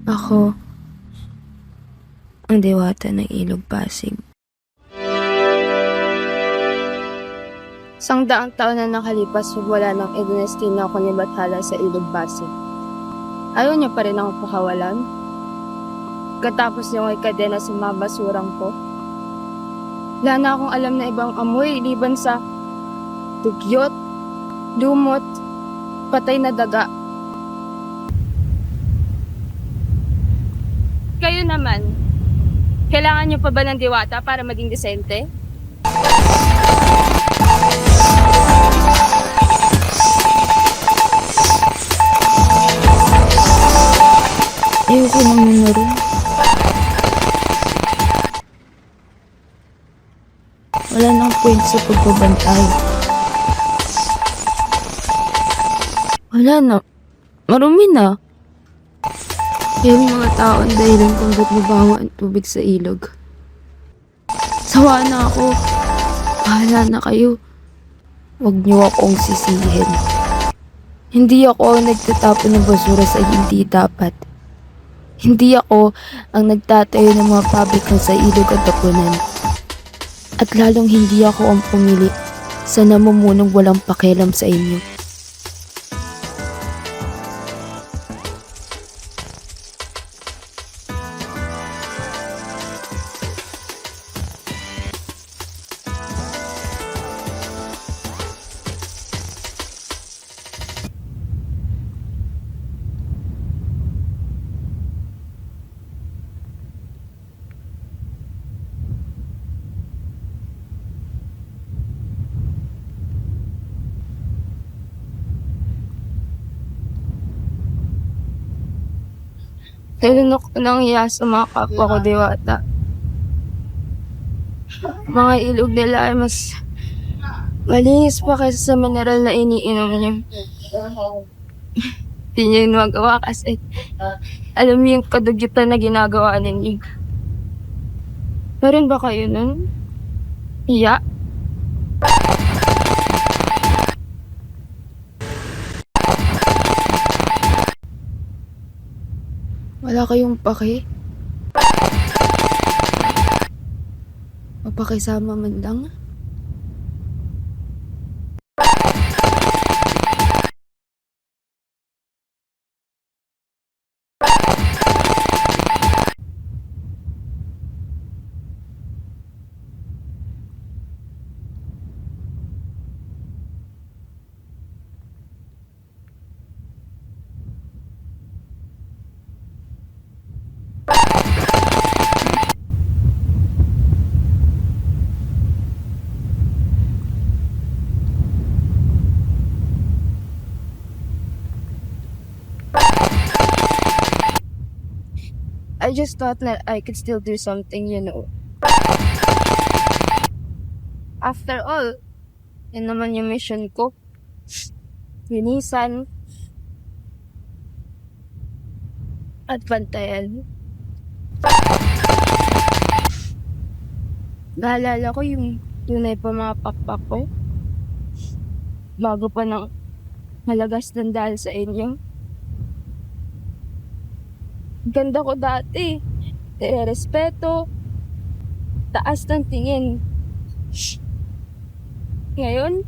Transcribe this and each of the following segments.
Ako, ang diwata ng Ilog Pasig. 100 taon na nakalipas, wala nang idinestino ako ni Bathala sa Ilog Pasig. Ayaw niya pa rin ako pakawalan. Katapos yung ay kadena sa mga basurang ko. Wala na akong alam na ibang amoy, liban sa dugyot, lumot, patay na daga. Kayo naman, kailangan niyo pa ba ng diwata para maging desente? Ayoko naman na rin. Wala nang point sa pagbabantay. Wala na. Marumi na. Yung mga tao ang dahilan kung ba't mabaho ang tubig sa ilog. Sawa na ako. Bahala na kayo. Huwag niyo akong sisihin. Hindi ako ang nagtatapon ng basura sa hindi dapat. Hindi ako ang nagtatayo ng mga pabrika sa ilog at tapunan. At lalong hindi ako ang pumili sa namumunong walang pakialam sa inyo. Nilunok ko ng iya sa mga kapwa ko diwata. Mga ilog nila ay mas malinis pa kaysa sa mineral na iniinom niyo. Hindi niyo yun magawa kasi alam niyo yung kadugyutan na ginagawa ninyo. Meron ba kayo nun? Iya? Wala kayong pake? Mapakisama man lang? I just thought that I could still do something, you know. After all, yun naman yung mission ko. Linisan at bantayan. Naalala ko yung tunay pa mga pakpak ko. Bago pa ng malagas ng dahil sa inyo. Ganda ko dati. Respeto. Taas ng tingin. Ngayon,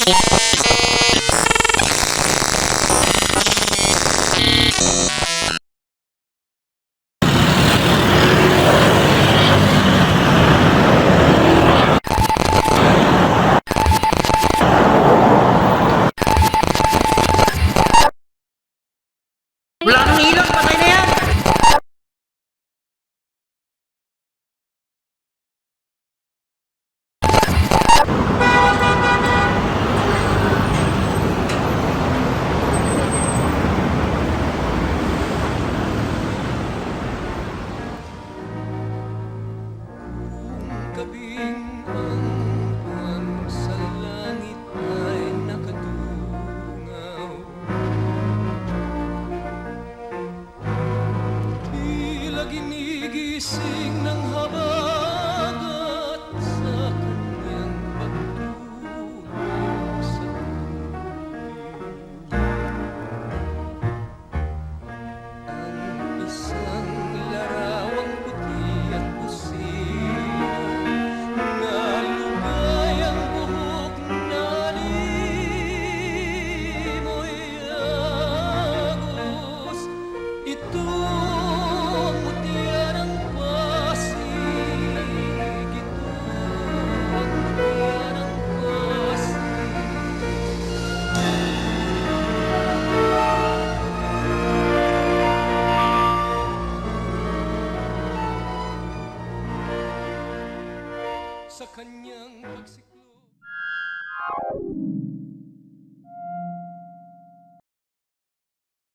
Wala nang ilaw, patay na yan! Gabing ang buwan sa langit ay nakadungaw. Tila ginigising ng habagat sa kanyang pagtulog sa tubig. Ang isang larawang puti at pusin nalugay ang buhok na limoy agos. Ito ang mutya ng Pasig. Ito ang mutya ng Pasig. Sa kanyang pagsikat